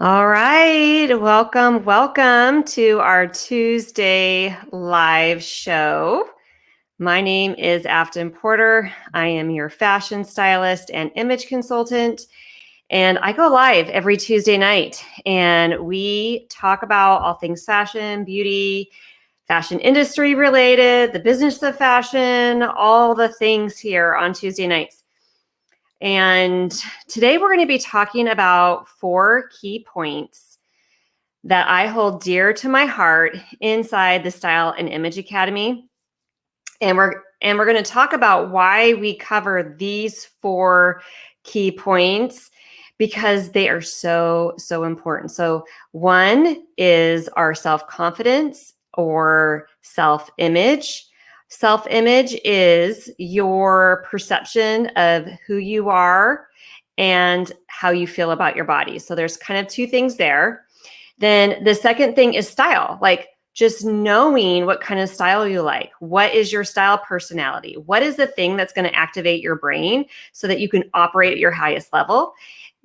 All right. Welcome to our Tuesday live show. My name is Afton Porter. I am your fashion stylist and image consultant, and I go live every Tuesday night. And we talk about all things fashion, beauty, fashion industry related, the business of fashion, all the things here on Tuesday nights. And today we're going to be talking about 4 key points that I hold dear to my heart inside the Style and Image Academy. And we're going to talk about why we cover these 4 key points because they are so important. So one is our self-confidence or self-image. Self-image is your perception of who you are and how you feel about your body. So there's kind of 2 things there. Then the second thing is style, like just knowing what kind of style you like. What is your style personality? What is the thing that's going to activate your brain so that you can operate at your highest level?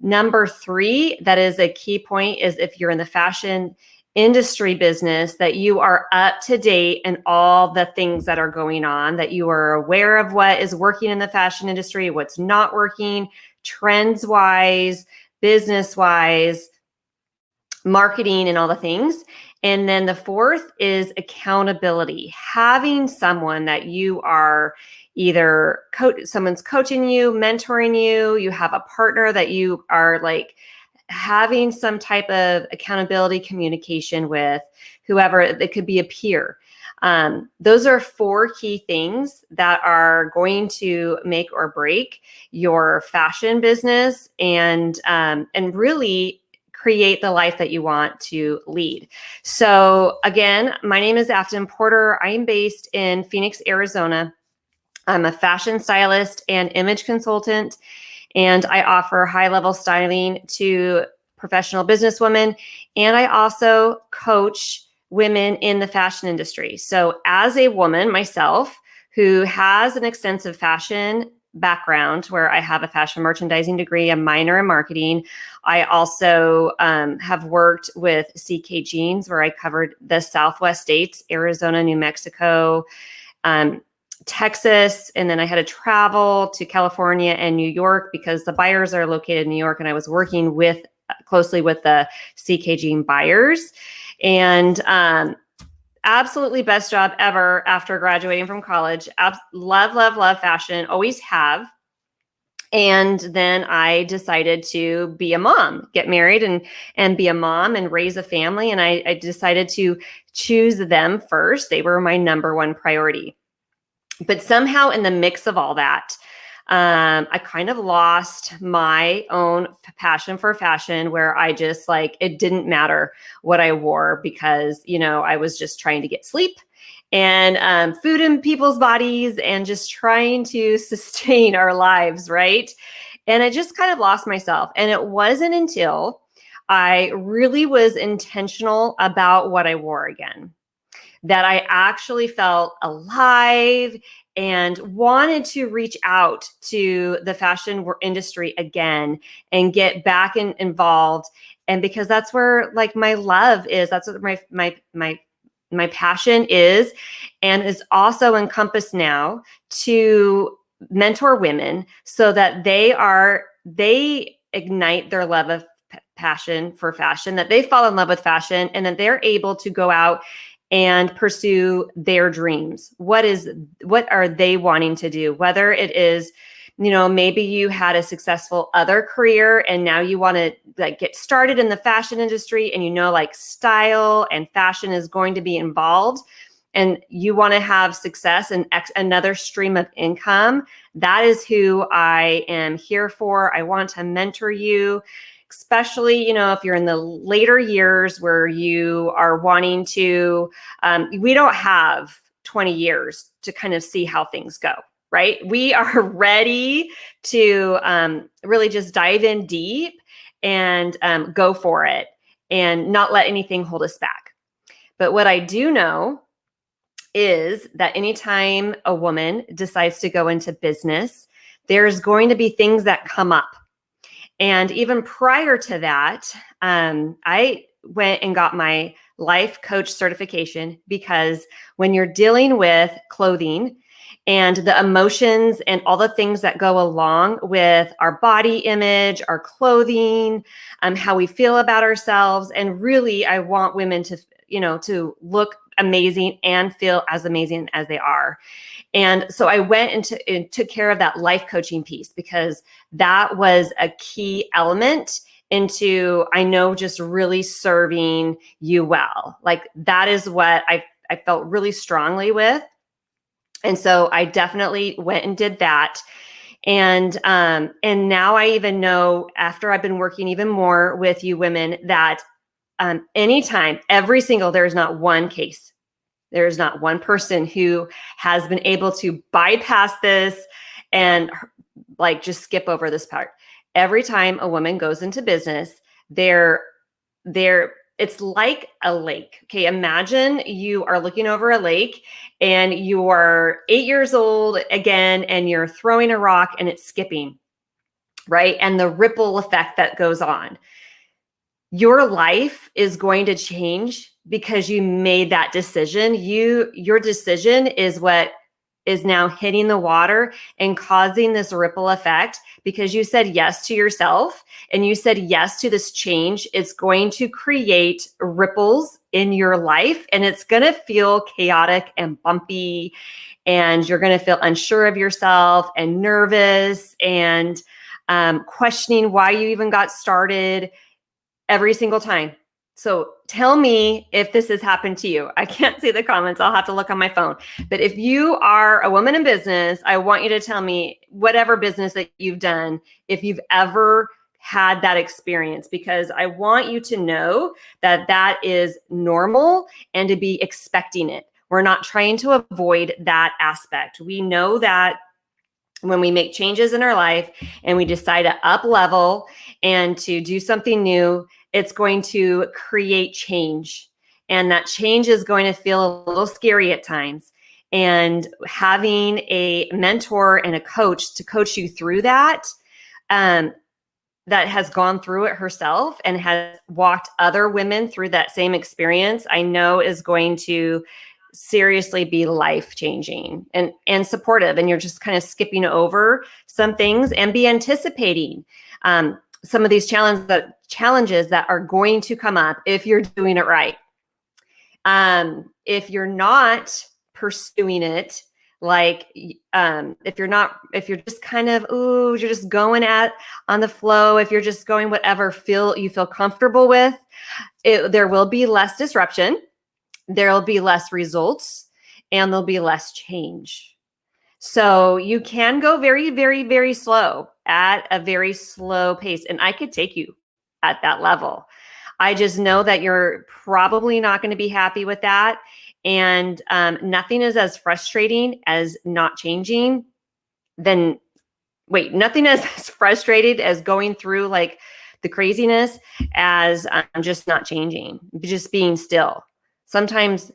Number 3, that is a key point, is if you're in the fashion industry business, that you are up to date in all the things that are going on, that you are aware of what is working in the fashion industry, what's not working, trends-wise, business-wise, marketing and all the things. And then the 4th is accountability, having someone that you are either someone's coaching you, mentoring you, you have a partner that you are like having some type of accountability communication with, whoever. It could be a peer. Those are 4 key things that are going to make or break your fashion business and really create the life that you want to lead. So again, my name is Afton Porter. I am based in Phoenix, Arizona. I'm a fashion stylist and image consultant, and I offer high-level styling to professional businesswomen, and I also coach women in the fashion industry. So as a woman myself who has an extensive fashion background, where I have a fashion merchandising degree, a minor in marketing. I also have worked with CK Jeans, where I covered the Southwest states, Arizona, New Mexico, Texas, and then I had to travel to California and New York because the buyers are located in New York, and I was working closely with the CK Jean buyers. And absolutely best job ever after graduating from college. Love fashion, always have. And then I decided to be a mom, get married and be a mom and raise a family. And I decided to choose them first. They were my number 1 priority. But somehow in the mix of all that, I kind of lost my own passion for fashion, where I just it didn't matter what I wore because, I was just trying to get sleep and food in people's bodies and just trying to sustain our lives, right? And I just kind of lost myself. And it wasn't until I really was intentional about what I wore again that I actually felt alive and wanted to reach out to the fashion industry again and get back involved. And because that's where my love is, that's what my passion is, and is also encompassed now to mentor women so that they ignite their love of passion for fashion, that they fall in love with fashion, and that they're able to go out and pursue their dreams. What are they wanting to do? Whether it is, maybe you had a successful other career and now you want to get started in the fashion industry, and style and fashion is going to be involved, and you want to have success and another stream of income. That is who I am here for. I want to mentor you, especially, if you're in the later years where you are wanting to, we don't have 20 years to kind of see how things go, right? We are ready to really just dive in deep and go for it and not let anything hold us back. But what I do know is that anytime a woman decides to go into business, there's going to be things that come up. And even prior to that, I went and got my life coach certification, because when you're dealing with clothing and the emotions and all the things that go along with our body image, our clothing, how we feel about ourselves, and really, I want women to, to look amazing and feel as amazing as they are. And so I went and took care of that life coaching piece, because that was a key element into, I know, just really serving you well. Like, that is what I felt really strongly with. And so I definitely went and did that. And now I even know, after I've been working even more with you women, that anytime, there is not one case, there is not one person who has been able to bypass this and like just skip over this part. Every time a woman goes into business, it's like a lake. Okay, imagine you are looking over a lake and you are 8 years old again, and you're throwing a rock and it's skipping, right? And the ripple effect that goes on. Your life is going to change because you made that decision. Your decision is what is now hitting the water and causing this ripple effect, because you said yes to yourself and you said yes to this change. It's going to create ripples in your life, and it's going to feel chaotic and bumpy, and you're going to feel unsure of yourself and nervous and questioning why you even got started every single time. So tell me if this has happened to you. I can't see the comments. I'll have to look on my phone. But if you are a woman in business, I want you to tell me, whatever business that you've done, if you've ever had that experience, because I want you to know that that is normal and to be expecting it. We're not trying to avoid that aspect. We know that when we make changes in our life and we decide to up level and to do something new, it's going to create change. And that change is going to feel a little scary at times. And having a mentor and a coach to coach you through that, that has gone through it herself and has walked other women through that same experience, I know is going to seriously be life-changing and supportive. And you're just kind of skipping over some things and be anticipating some of these challenges that are going to come up if you're doing it right. If you're not pursuing it, like if you're just kind of, you're just going on the flow, if you're just going whatever you feel comfortable with, there will be less disruption. There'll be less results, and there'll be less change. So you can go very, very, very slow, at a very slow pace. And I could take you at that level. I just know that you're probably not going to be happy with that. And nothing is as frustrating as not changing. Nothing is as frustrated as going through like the craziness as just not changing, just being still. Sometimes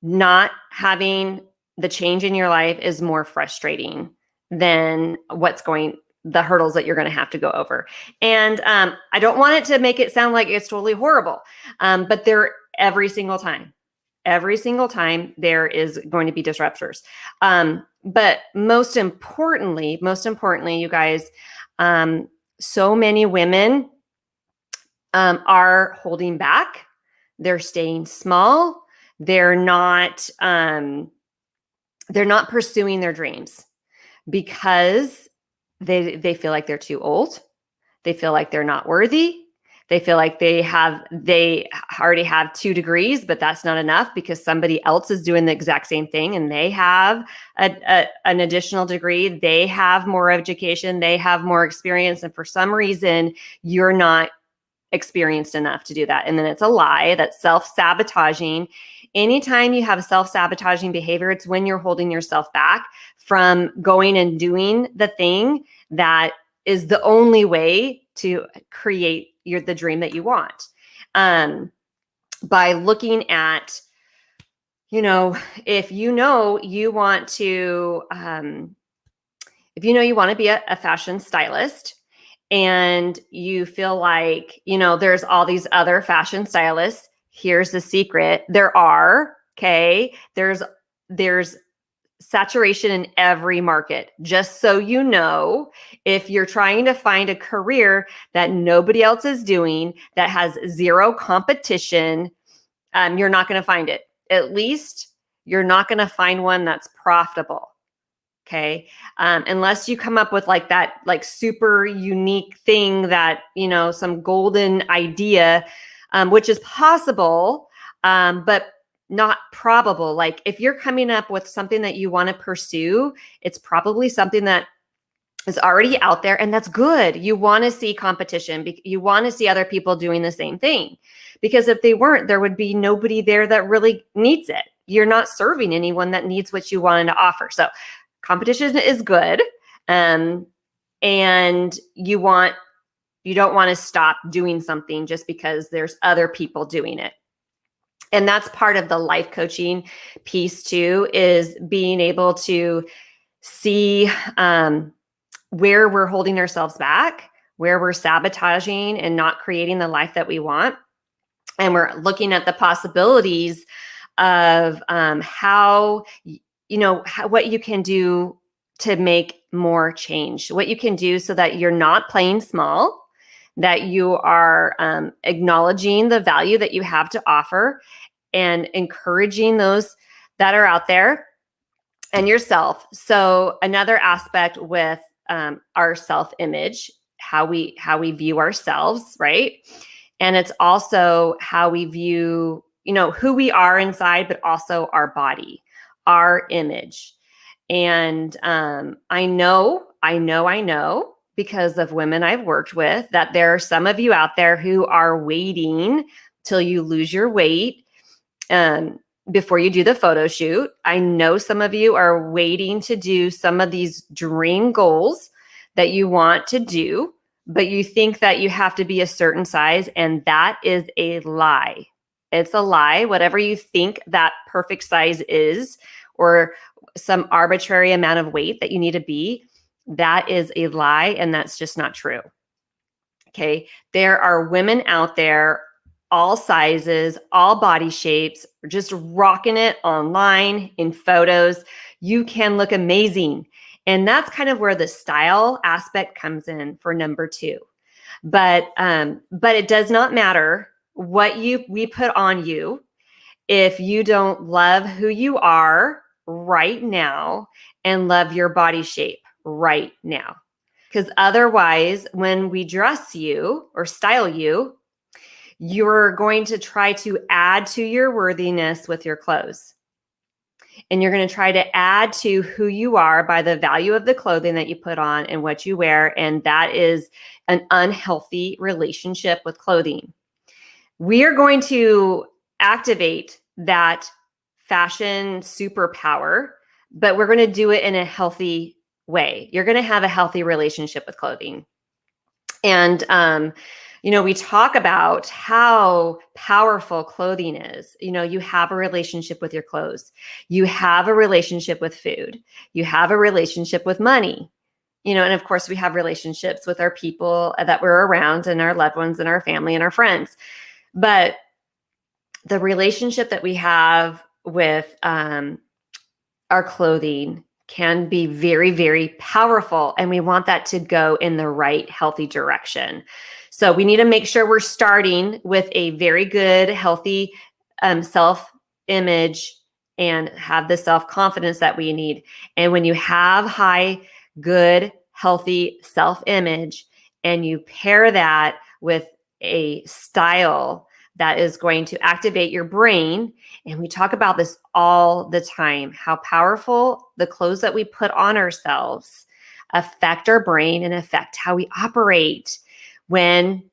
not having the change in your life is more frustrating than the hurdles that you're going to have to go over. And I don't want it to make it sound like it's totally horrible, but every single time there is going to be disruptors. But most importantly, you guys, so many women are holding back. They're staying small. They're not pursuing their dreams because they feel like they're too old. They feel like they're not worthy. They feel like they already have 2 degrees, but that's not enough because somebody else is doing the exact same thing and they have an additional degree. They have more education. They have more experience. And for some reason, you're not experienced enough to do that. And then it's a lie. That's self-sabotaging. Anytime you have self-sabotaging behavior, it's when you're holding yourself back from going and doing the thing that is the only way to create the dream that you want. By looking at, if you want to be a fashion stylist, and you feel like, there's all these other fashion stylists. Here's the secret. There's saturation in every market. Just so you know, if you're trying to find a career that nobody else is doing, that has zero competition, you're not going to find it. At least you're not going to find one that's profitable. Okay. Unless you come up with that super unique thing that, some golden idea, which is possible, but not probable. Like if you're coming up with something that you want to pursue, it's probably something that is already out there, and that's good. You want to see competition. You want to see other people doing the same thing, because if they weren't, there would be nobody there that really needs it. You're not serving anyone that needs what you wanted to offer. So competition is good. And you don't want to stop doing something just because there's other people doing it. And that's part of the life coaching piece too, is being able to see where we're holding ourselves back, where we're sabotaging and not creating the life that we want. And we're looking at the possibilities of what you can do to make more change, what you can do so that you're not playing small, that you are acknowledging the value that you have to offer and encouraging those that are out there and yourself. So another aspect with our self-image, how we view ourselves, right? And it's also how we view, who we are inside, but also our body, our image. And I know, because of women I've worked with, that there are some of you out there who are waiting till you lose your weight before you do the photo shoot. I know some of you are waiting to do some of these dream goals that you want to do, but you think that you have to be a certain size, and that is a lie. It's a lie. Whatever you think that perfect size is, or some arbitrary amount of weight that you need to be, that is a lie, and that's just not true. Okay. There are women out there, all sizes, all body shapes, just rocking it online in photos. You can look amazing. And that's kind of where the style aspect comes in for number 2. But it does not matter what we put on you if you don't love who you are right now and love your body shape right now. Because otherwise, when we dress you or style you, you're going to try to add to your worthiness with your clothes. And you're going to try to add to who you are by the value of the clothing that you put on and what you wear. And that is an unhealthy relationship with clothing. We are going to activate that fashion superpower, but we're going to do it in a healthy way. You're going to have a healthy relationship with clothing. And, we talk about how powerful clothing is. You have a relationship with your clothes. You have a relationship with food. You have a relationship with money. And of course, we have relationships with our people that we're around and our loved ones and our family and our friends. But the relationship that we have with our clothing can be very, very powerful. And we want that to go in the right, healthy direction. So we need to make sure we're starting with a very good, healthy self-image and have the self-confidence that we need. And when you have high, good, healthy self-image, and you pair that with a style that is going to activate your brain. And we talk about this all the time, how powerful the clothes that we put on ourselves affect our brain and affect how we operate. When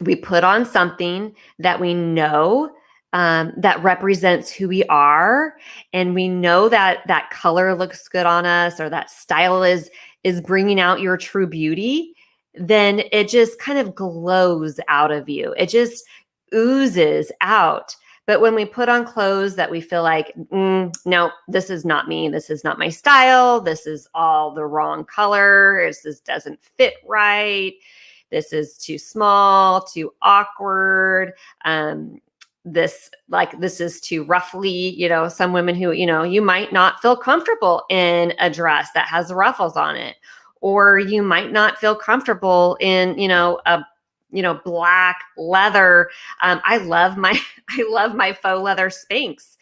we put on something that we know that represents who we are, and we know that that color looks good on us, or that style is bringing out your true beauty, then it just kind of glows out of you. It just oozes out. But when we put on clothes that we feel like, no, this is not me. This is not my style. This is all the wrong color. This doesn't fit right. this is too small, too awkward. This is too roughly, some women who, you might not feel comfortable in a dress that has ruffles on it, or you might not feel comfortable in, a black leather. I love my faux leather Spanx.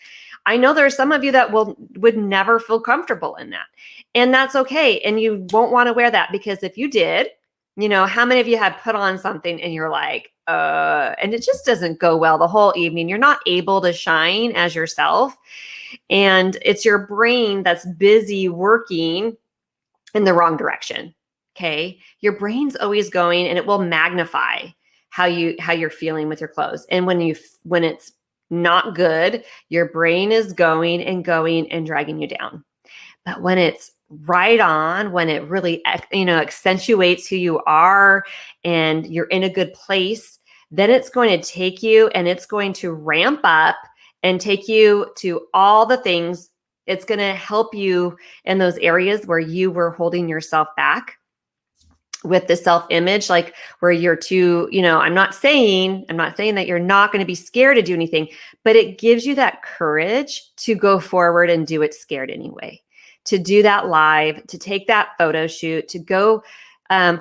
I know there's some of you that would never feel comfortable in that, and that's okay. And you won't want to wear that, because if you did, how many of you had put on something and you're like, and it just doesn't go well the whole evening. You're not able to shine as yourself. And it's your brain that's busy working in the wrong direction. Okay. Your brain's always going, and it will magnify how you're feeling with your clothes. And when it's not good, your brain is going and dragging you down. But when it's right on, when it really, accentuates who you are and you're in a good place, then it's going to take you and it's going to ramp up and take you to all the things. It's going to help you in those areas where you were holding yourself back with the self-image, like where you're too, I'm not saying that you're not going to be scared to do anything, but it gives you that courage to go forward and do it scared anyway, to do that live, to take that photo shoot, to go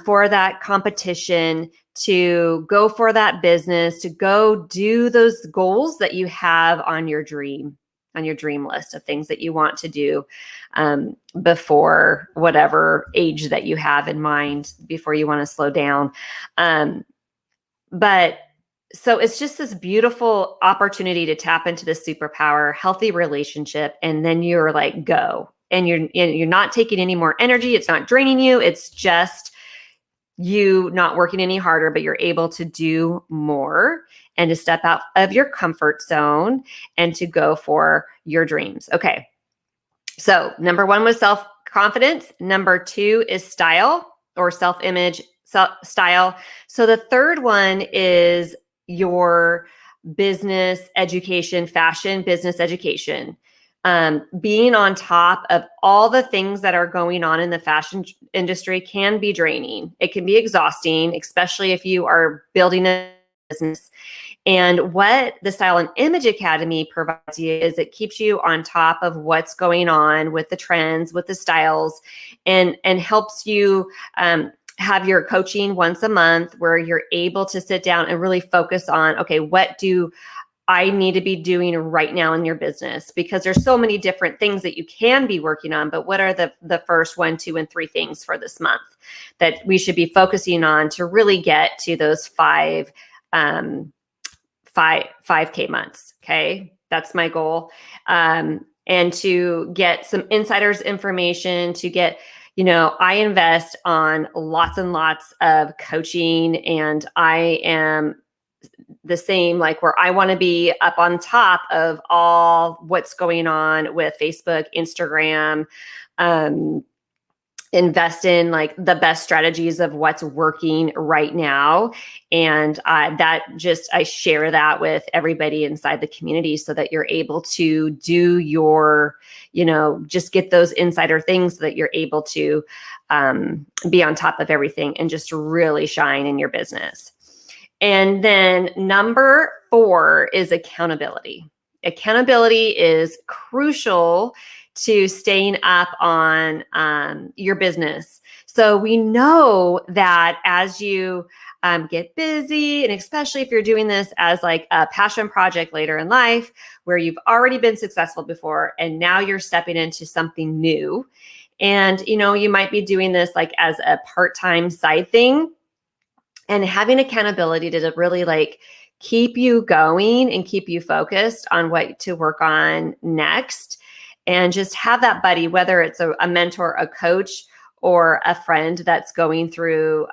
for that competition, to go for that business, to go do those goals that you have on your dream list of things that you want to do before whatever age that you have in mind, before you want to slow down. But so it's just this beautiful opportunity to tap into this superpower, healthy relationship. And then you're like, go, and you're not taking any more energy. It's not draining you. It's just you not working any harder, but you're able to do more and to step out of your comfort zone and to go for your dreams. Okay. So number 1 was self-confidence. Number 2 is style, or self-image, style. So the third one is your business education, fashion, business education. Being on top of all the things that are going on in the fashion industry can be draining. It can be exhausting, especially if you are building a business. And what the Style and Image Academy provides you is it keeps you on top of what's going on with the trends, with the styles, and helps you have your coaching once a month, where you're able to sit down and really focus on, okay, what do I need to be doing right now in your business? Because there's so many different things that you can be working on, but what are the first 1, 2, and 3 things for this month that we should be focusing on to really get to those 5K months? Okay. That's my goal. And to get some insiders information, to get, I invest on lots and lots of coaching, and I am the same, like where I want to be up on top of all what's going on with Facebook, Instagram, invest in like the best strategies of what's working right now. And I share that with everybody inside the community, so that you're able to do your, just get those insider things, so that you're able to be on top of everything and just really shine in your business. And then number 4 is accountability. Accountability is crucial to staying up on your business. So we know that as you get busy, and especially if you're doing this as like a passion project later in life, where you've already been successful before and now you're stepping into something new, and you might be doing this like as a part-time side thing, and having accountability to really like keep you going and keep you focused on what to work on next. And just have that buddy, whether it's a mentor, a coach, or a friend that's going through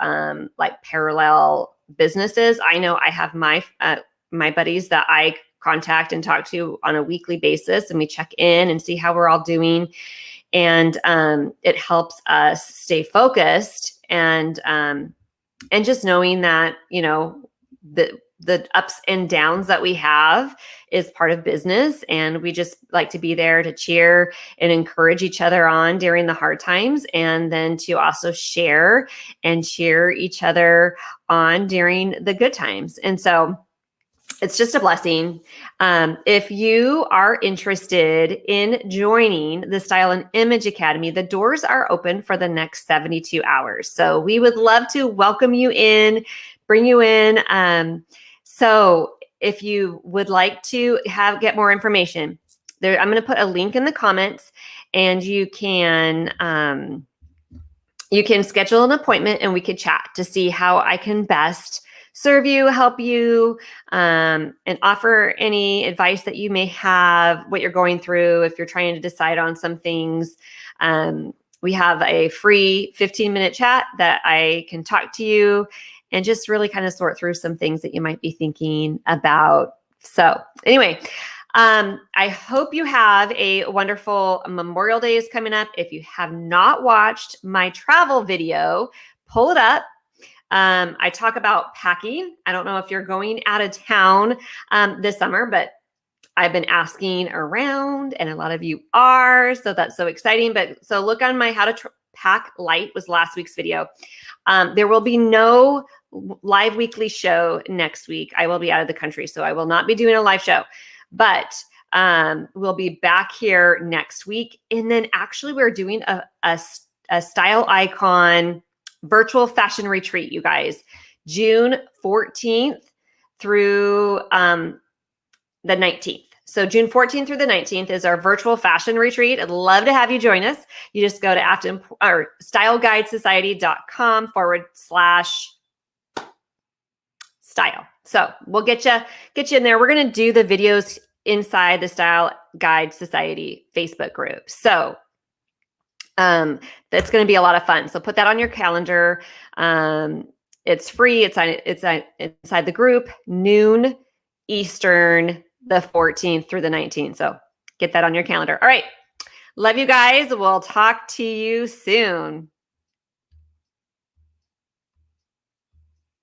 like parallel businesses. I know I have my buddies that I contact and talk to on a weekly basis, and we check in and see how we're all doing. And it helps us stay focused, and just knowing that, that the ups and downs that we have is part of business. And we just like to be there to cheer and encourage each other on during the hard times. And then to also share and cheer each other on during the good times. And so it's just a blessing. If you are interested in joining the Style and Image Academy, the doors are open for the next 72 hours. So we would love to welcome you in, bring you in. So if you would like to get more information, I'm going to put a link in the comments, and you can schedule an appointment and we could chat to see how I can best serve you, help you, and offer any advice that you may have, what you're going through, if you're trying to decide on some things. We have a free 15-minute chat that I can talk to you and just really kind of sort through some things that you might be thinking about. So anyway, I hope you have a wonderful Memorial Day is coming up. If you have not watched my travel video, pull it up. I talk about packing. I don't know if you're going out of town this summer, but I've been asking around and a lot of you are, so that's so exciting. But so look on my How to Pack Light was last week's video. There will be no live weekly show next week. I will be out of the country, so I will not be doing a live show, but we'll be back here next week. And then actually we're doing a Style Icon virtual fashion retreat, you guys, June 14th through the 19th. So June 14th through the 19th is our virtual fashion retreat. I'd love to have you join us. You just go to Afton or styleguidesociety.com/style. So we'll get you in there. We're going to do the videos inside the Style Guide Society Facebook group. So that's going to be a lot of fun. So put that on your calendar. It's free. It's inside the group, noon Eastern, the 14th through the 19th. So get that on your calendar. All right. Love you guys. We'll talk to you soon.